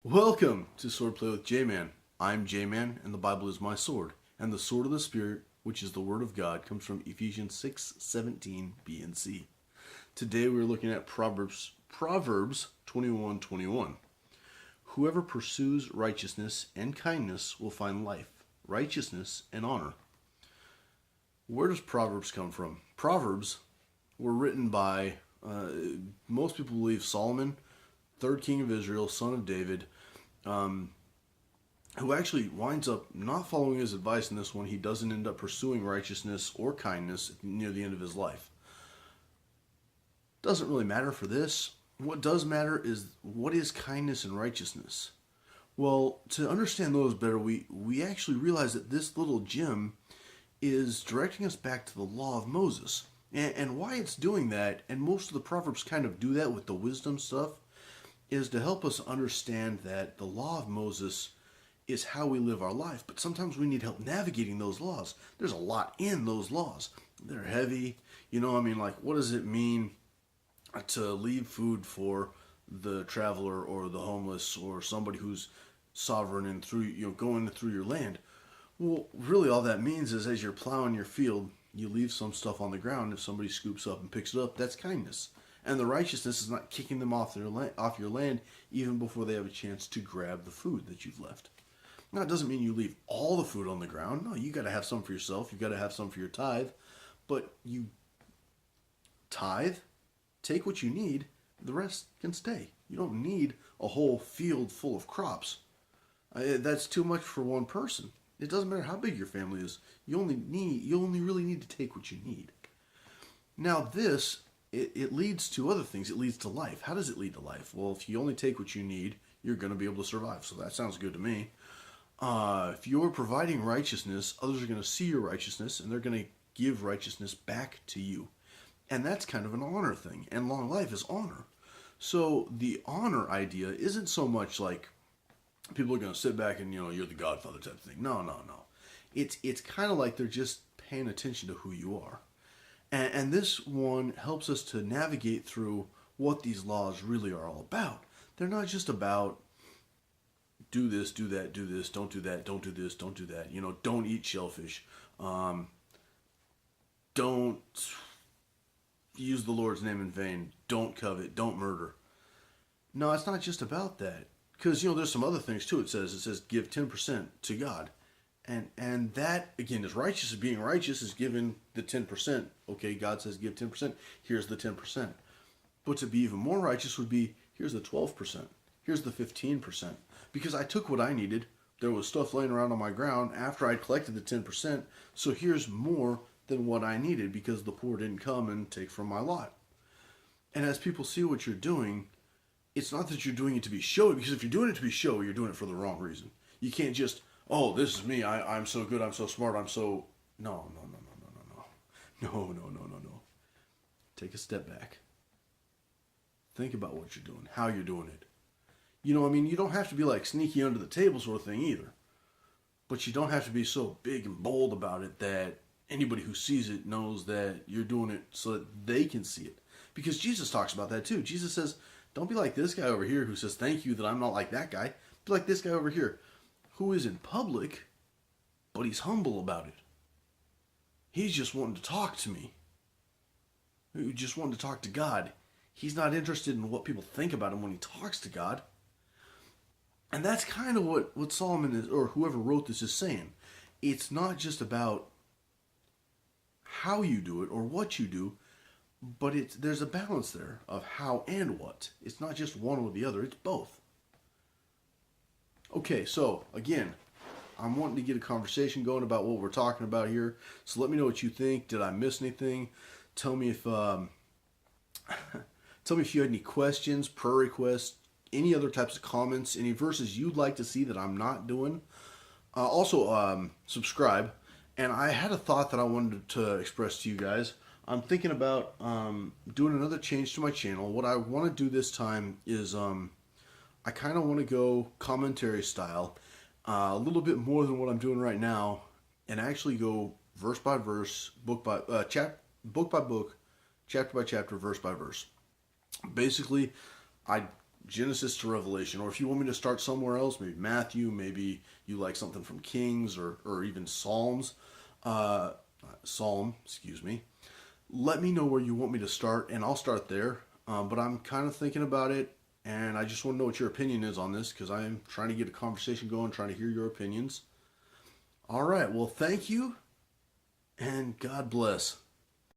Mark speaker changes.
Speaker 1: Welcome to Swordplay with J-Man. I'm J-Man, and the Bible is my sword. And the sword of the Spirit, which is the Word of God, comes from Ephesians 6:17b and c. Today we're looking at Proverbs 21:21. Whoever pursues righteousness and kindness will find life, righteousness, and honor. Where does Proverbs come from? Proverbs were written by, most people believe, Solomon, third king of Israel, son of David, who actually winds up not following his advice in this one. He doesn't end up pursuing righteousness or kindness near the end of his life. Doesn't really matter for this. What does matter is, what is kindness and righteousness? Well, to understand those better, we actually realize that this little gem is directing us back to the law of Moses. And why it's doing that, and most of the Proverbs kind of do that with the wisdom stuff, is to help us understand that the law of Moses is how we live our life. But sometimes we need help navigating those laws. There's a lot in those laws. They're heavy. Like, what does it mean to leave food for the traveler or the homeless or somebody who's sovereign and going through your land? Well, really all that means is, as you're plowing your field, you leave some stuff on the ground. If somebody scoops up and picks it up, that's kindness. And the righteousness is not kicking them off your land even before they have a chance to grab the food that you've left. Now, it doesn't mean you leave all the food on the ground. No, you got to have some for yourself. You got to have some for your tithe. But you tithe, take what you need, the rest can stay. You don't need a whole field full of crops. That's too much for one person. It doesn't matter how big your family is. You only really need to take what you need. Now this, it leads to other things. It leads to life. How does it lead to life? Well, if you only take what you need, you're going to be able to survive. So that sounds good to me. If you're providing righteousness, others are going to see your righteousness, and they're going to give righteousness back to you. And that's kind of an honor thing. And long life is honor. So the honor idea isn't so much like people are going to sit back and, you're the Godfather type of thing. No. It's kind of like they're just paying attention to who you are. And this one helps us to navigate through what these laws really are all about. They're not just about do this, do that, do this, don't do that, don't do this, don't do that. Don't eat shellfish. Don't use the Lord's name in vain. Don't covet. Don't murder. No, it's not just about that. Because, there's some other things too. It says give 10% to God. And that, again, is righteous. Being righteous is giving the 10%. Okay, God says give 10%. Here's the 10%. But to be even more righteous would be, here's the 12%. Here's the 15%. Because I took what I needed. There was stuff laying around on my ground after I'd collected the 10%. So here's more than what I needed, because the poor didn't come and take from my lot. And as people see what you're doing, it's not that you're doing it to be showy, because if you're doing it to be showy, you're doing it for the wrong reason. You can't just, oh, this is me, I'm so good, I'm so smart, I'm so... No. Take a step back. Think about what you're doing, how you're doing it. You don't have to be like sneaky under the table sort of thing either. But you don't have to be so big and bold about it that anybody who sees it knows that you're doing it so that they can see it. Because Jesus talks about that too. Jesus says, don't be like this guy over here who says, thank you that I'm not like that guy. Be like this guy over here, who is in public, but he's humble about it. He's just wanting to talk to me. He's just wanting to talk to God. He's not interested in what people think about him when he talks to God. And that's kind of what Solomon is, or whoever wrote this, is saying. It's not just about how you do it or what you do, but there's a balance there of how and what. It's not just one or the other, it's both. Okay, so again, I'm wanting to get a conversation going about what we're talking about here. So let me know what you think. Did I miss anything? Tell me if you had any questions, prayer requests, any other types of comments, any verses you'd like to see that I'm not doing. Also, subscribe. And I had a thought that I wanted to express to you guys. I'm thinking about doing another change to my channel. What I want to do this time is I kind of want to go commentary style, a little bit more than what I'm doing right now, and actually go verse by verse, book by book, chapter by chapter, verse by verse. Basically, I Genesis to Revelation, or if you want me to start somewhere else, maybe Matthew, maybe you like something from Kings or even uh, Psalm, excuse me. Let me know where you want me to start, and I'll start there. But I'm kind of thinking about it, and I just want to know what your opinion is on this because I am trying to get a conversation going, trying to hear your opinions. All right, well, thank you, and God bless.